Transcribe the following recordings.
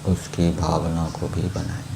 उसकी भावना को भी बनाएंगे।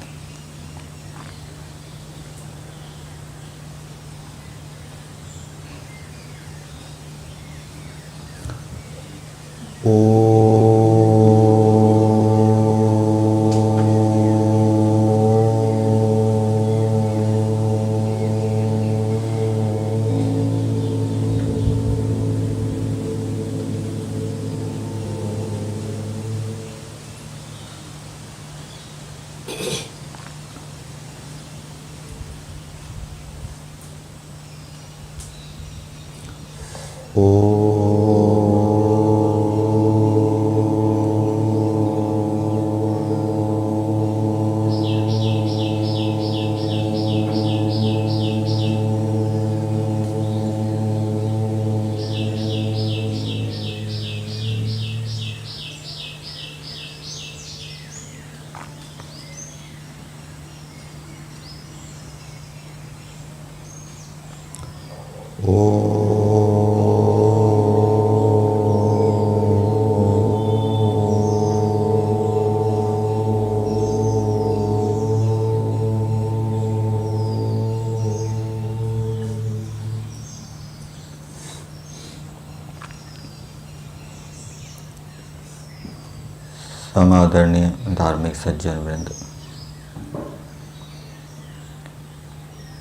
समादरणीय धार्मिक सज्जन वृंद,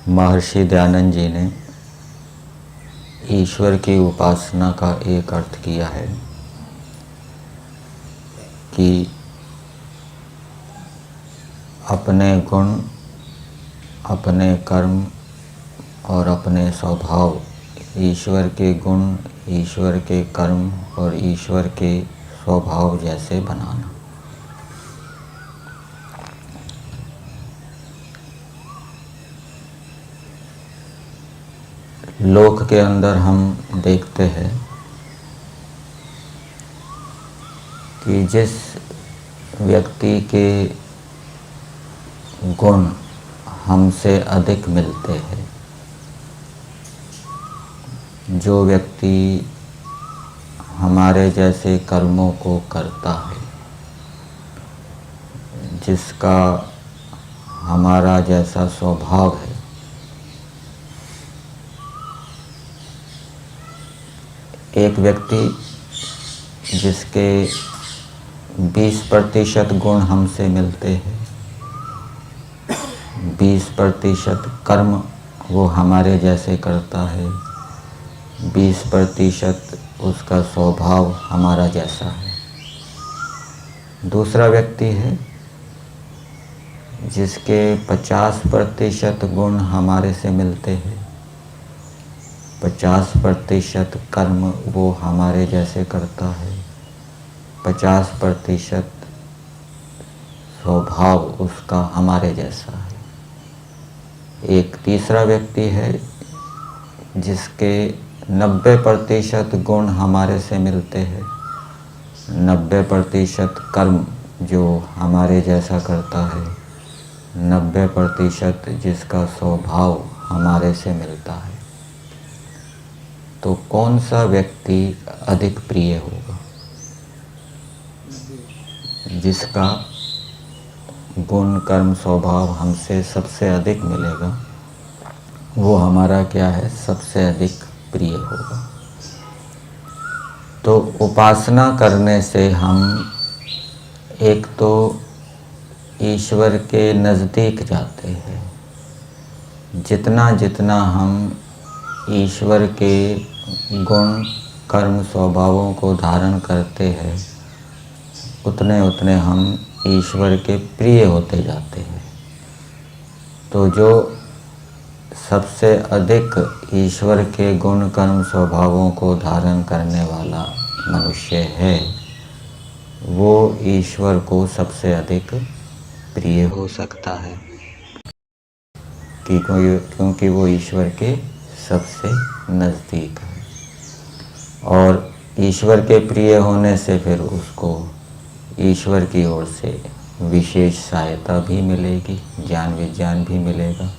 महर्षि दयानंद जी ने ईश्वर की उपासना का एक अर्थ किया है कि अपने गुण, अपने कर्म और अपने स्वभाव ईश्वर के गुण, ईश्वर के कर्म और ईश्वर के स्वभाव जैसे बनाना। लोक के अंदर हम देखते हैं कि जिस व्यक्ति के गुण हमसे अधिक मिलते हैं, जो व्यक्ति हमारे जैसे कर्मों को करता है, जिसका हमारा जैसा स्वभाव है, एक व्यक्ति जिसके 20% गुण हमसे मिलते हैं, 20% कर्म वो हमारे जैसे करता है, 20% उसका स्वभाव हमारा जैसा है। दूसरा व्यक्ति है जिसके 50% गुण हमारे से मिलते हैं, 50% कर्म वो हमारे जैसे करता है, 50% स्वभाव उसका हमारे जैसा है। एक तीसरा व्यक्ति है जिसके 90% गुण हमारे से मिलते हैं, 90% कर्म जो हमारे जैसा करता है, 90% जिसका स्वभाव हमारे से मिलता है। तो कौन सा व्यक्ति अधिक प्रिय होगा? जिसका गुण, कर्म, स्वभाव हमसे सबसे अधिक मिलेगा, वो हमारा क्या है, सबसे अधिक प्रिय होगा। तो उपासना करने से हम एक तो ईश्वर के नज़दीक जाते हैं। जितना जितना हम ईश्वर के गुण, कर्म, स्वभावों को धारण करते हैं, उतने उतने हम ईश्वर के प्रिय होते जाते हैं। तो जो सबसे अधिक ईश्वर के गुण, कर्म, स्वभावों को धारण करने वाला मनुष्य है, वो ईश्वर को सबसे अधिक प्रिय हो सकता है, क्योंकि वो ईश्वर के सबसे नज़दीक है। और ईश्वर के प्रिय होने से फिर उसको ईश्वर की ओर से विशेष सहायता भी मिलेगी, ज्ञान विज्ञान भी मिलेगा,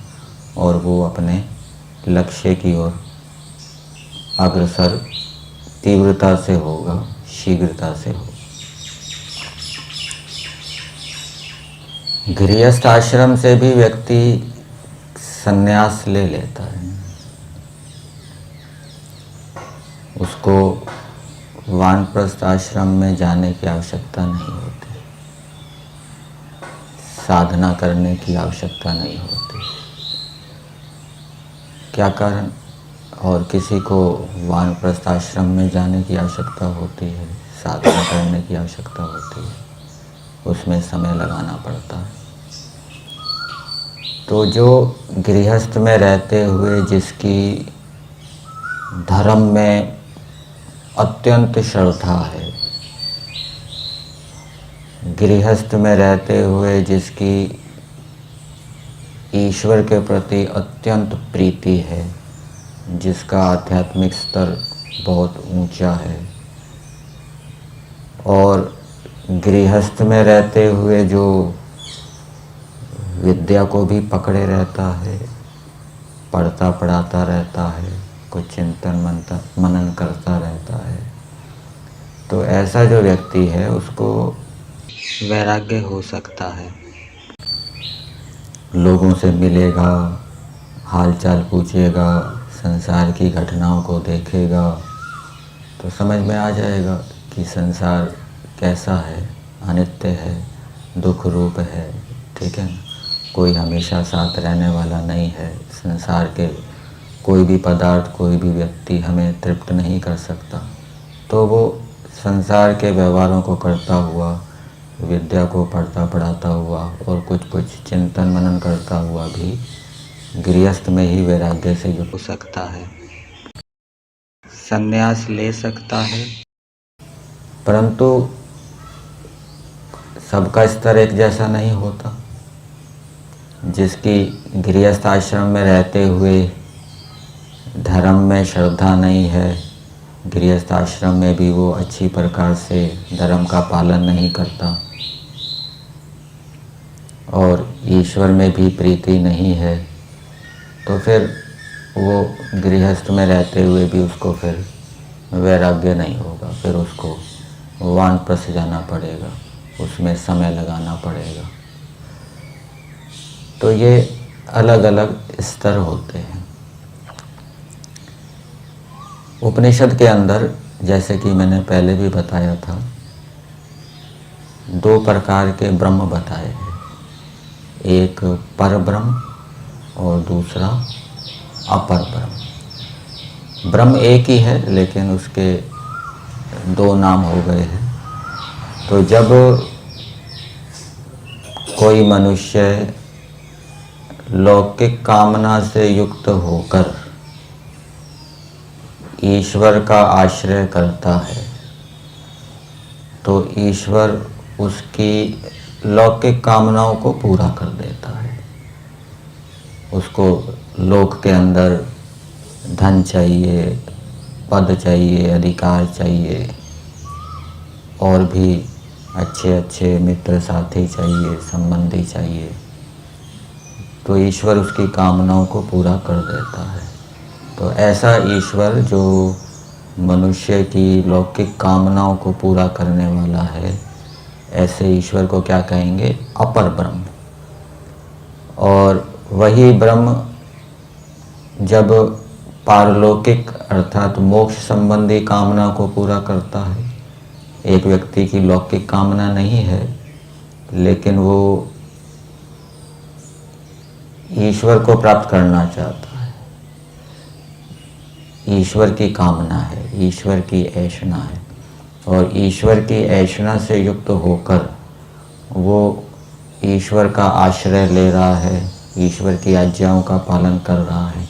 और वो अपने लक्ष्य की ओर अग्रसर तीव्रता से होगा, शीघ्रता से होगा। गृहस्थ आश्रम से भी व्यक्ति संन्यास ले लेता है, उसको वानप्रस्थ आश्रम में जाने की आवश्यकता नहीं होती, साधना करने की आवश्यकता नहीं होती। क्या कारण? और किसी को वानप्रस्थ आश्रम में जाने की आवश्यकता होती है, साधना करने की आवश्यकता होती है, उसमें समय लगाना पड़ता है। तो जो गृहस्थ में रहते हुए जिसकी धर्म में अत्यंत श्रद्धा है, गृहस्थ में रहते हुए जिसकी ईश्वर के प्रति अत्यंत प्रीति है, जिसका आध्यात्मिक स्तर बहुत ऊंचा है, और गृहस्थ में रहते हुए जो विद्या को भी पकड़े रहता है, पढ़ता पढ़ाता रहता है, कुछ चिंतन मनन करता रहता है, तो ऐसा जो व्यक्ति है उसको वैराग्य हो सकता है। लोगों से मिलेगा, हालचाल पूछेगा, संसार की घटनाओं को देखेगा, तो समझ में आ जाएगा कि संसार कैसा है, अनित्य है, दुख रूप है, ठीक है ना। कोई हमेशा साथ रहने वाला नहीं है। संसार के कोई भी पदार्थ, कोई भी व्यक्ति हमें तृप्त नहीं कर सकता। तो वो संसार के व्यवहारों को करता हुआ, विद्या को पढ़ता पढ़ाता हुआ और कुछ कुछ चिंतन मनन करता हुआ भी गृहस्थ में ही वैराग्य से जुड़ सकता है, संन्यास ले सकता है। परंतु सबका स्तर एक जैसा नहीं होता। जिसकी गृहस्थ आश्रम में रहते हुए धर्म में श्रद्धा नहीं है, गृहस्थ आश्रम में भी वो अच्छी प्रकार से धर्म का पालन नहीं करता, और ईश्वर में भी प्रीति नहीं है, तो फिर वो गृहस्थ में रहते हुए भी उसको फिर वैराग्य नहीं होगा, फिर उसको वानप्रस्थ जाना पड़ेगा, उसमें समय लगाना पड़ेगा। तो ये अलग अलग स्तर होते हैं। उपनिषद के अंदर, जैसे कि मैंने पहले भी बताया था, 2 प्रकार के ब्रह्म बताए हैं, एक पर ब्रह्म और दूसरा अपर ब्रह्म। ब्रह्म एक ही है लेकिन उसके 2 नाम हो गए हैं। तो जब कोई मनुष्य लौकिक कामना से युक्त होकर ईश्वर का आश्रय करता है, तो ईश्वर उसकी लौकिक कामनाओं को पूरा कर देता है। उसको लोक के अंदर धन चाहिए, पद चाहिए, अधिकार चाहिए, और भी अच्छे अच्छे मित्र साथी चाहिए, संबंधी चाहिए, तो ईश्वर उसकी कामनाओं को पूरा कर देता है। तो ऐसा ईश्वर जो मनुष्य की लौकिक कामनाओं को पूरा करने वाला है, ऐसे ईश्वर को क्या कहेंगे? अपर ब्रह्म। और वही ब्रह्म जब पारलौकिक अर्थात मोक्ष संबंधी कामना को पूरा करता है, एक व्यक्ति की लौकिक कामना नहीं है लेकिन वो ईश्वर को प्राप्त करना चाहता है, ईश्वर की कामना है, ईश्वर की ऐषणा है, और ईश्वर की ऐषणा से युक्त होकर वो ईश्वर का आश्रय ले रहा है, ईश्वर की आज्ञाओं का पालन कर रहा है,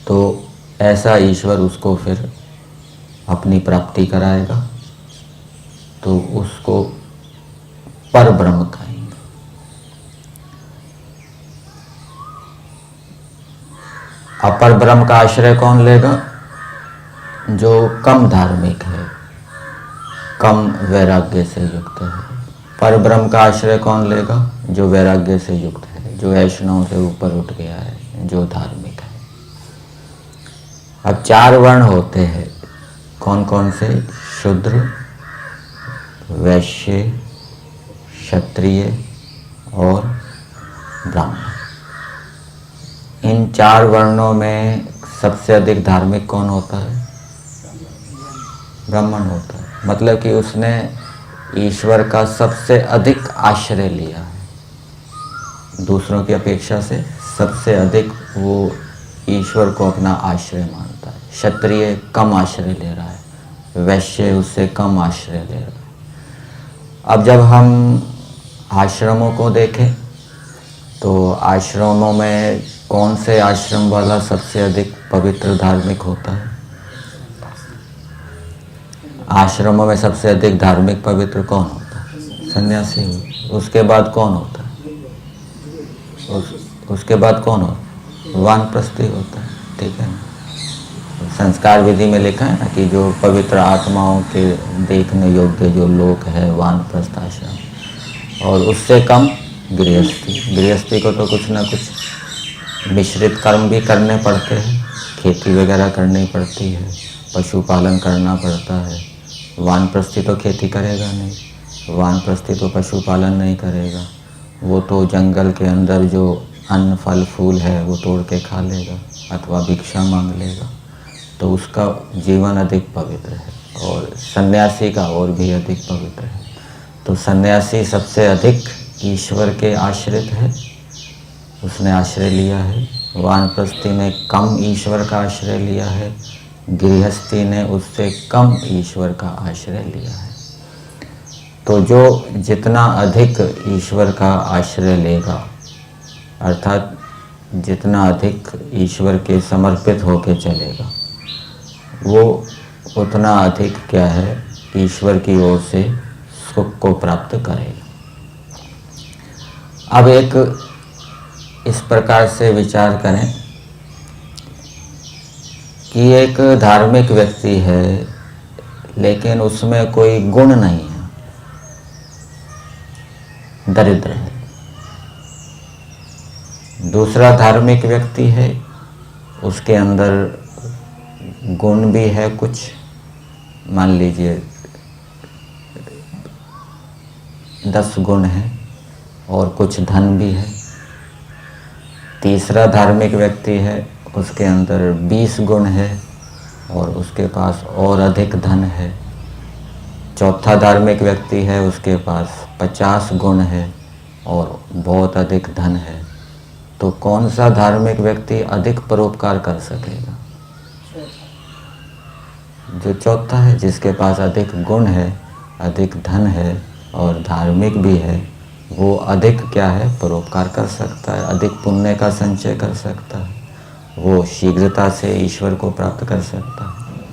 तो ऐसा ईश्वर उसको फिर अपनी प्राप्ति कराएगा, तो उसको पर ब्रह्म कहेंगे। अपर ब्रह्म का आश्रय कौन लेगा? जो कम धार्मिक है, कम वैराग्य से युक्त है। पर ब्रह्म का आश्रय कौन लेगा? जो वैराग्य से युक्त है, जो ऐषणाओं से ऊपर उठ गया है, जो धार्मिक है। अब 4 वर्ण होते हैं, कौन कौन से? शूद्र, वैश्य, क्षत्रिय, और ब्राह्मण। इन 4 वर्णों में सबसे अधिक धार्मिक कौन होता है? ब्राह्मण होता है। मतलब कि उसने ईश्वर का सबसे अधिक आश्रय लिया है, दूसरों की अपेक्षा से सबसे अधिक वो ईश्वर को अपना आश्रय मानता है। क्षत्रिय कम आश्रय ले रहा है, वैश्य उससे कम आश्रय ले रहा है। अब जब हम आश्रमों को देखें तो आश्रमों में कौन से आश्रम वाला सबसे अधिक पवित्र धार्मिक होता है? आश्रमों में सबसे अधिक धार्मिक पवित्र कौन होता है? सन्यासी। उसके बाद कौन होता है? उसके बाद कौन होता है? वानप्रस्थी होता है। ठीक है ना? संस्कार विधि में लिखा है ना कि जो पवित्र आत्माओं के देखने योग्य जो लोक है वानप्रस्थ आश्रम, और उससे कम गृहस्थी। गृहस्थी को तो कुछ ना कुछ मिश्रित कर्म भी करने पड़ते हैं, खेती वगैरह करनी पड़ती है, पशुपालन करना पड़ता है। वानप्रस्थी तो खेती करेगा नहीं, वानप्रस्थी तो पशुपालन नहीं करेगा, वो तो जंगल के अंदर जो अन्न फल फूल है वो तोड़ के खा लेगा अथवा भिक्षा मांग लेगा। तो उसका जीवन अधिक पवित्र है, और सन्यासी का और भी अधिक पवित्र है। तो सन्यासी सबसे अधिक ईश्वर के आश्रित है, उसने आश्रय लिया है। वानप्रस्थी ने कम ईश्वर का आश्रय लिया है, गृहस्थी ने उससे कम ईश्वर का आश्रय लिया है। तो जो जितना अधिक ईश्वर का आश्रय लेगा, अर्थात जितना अधिक ईश्वर के समर्पित होकर चलेगा, वो उतना अधिक क्या है, ईश्वर की ओर से सुख को प्राप्त करेगा। अब एक इस प्रकार से विचार करें कि एक धार्मिक व्यक्ति है लेकिन उसमें कोई गुण नहीं है, दरिद्र है। दूसरा धार्मिक व्यक्ति है, उसके अंदर गुण भी है कुछ, मान लीजिए 10 गुण है और कुछ धन भी है। तीसरा धार्मिक व्यक्ति है, उसके अंदर 20 गुण है और उसके पास और अधिक धन है। चौथा धार्मिक व्यक्ति है, उसके पास 50 गुण है और बहुत अधिक धन है। तो कौन सा धार्मिक व्यक्ति अधिक परोपकार कर सकेगा? जो चौथा है, जिसके पास अधिक गुण है, अधिक धन है और धार्मिक भी है, वो अधिक क्या है, परोपकार कर सकता है, अधिक पुण्य का संचय कर सकता है, वो शीघ्रता से ईश्वर को प्राप्त कर सकता है।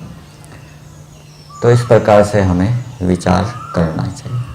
तो इस प्रकार से हमें विचार करना चाहिए।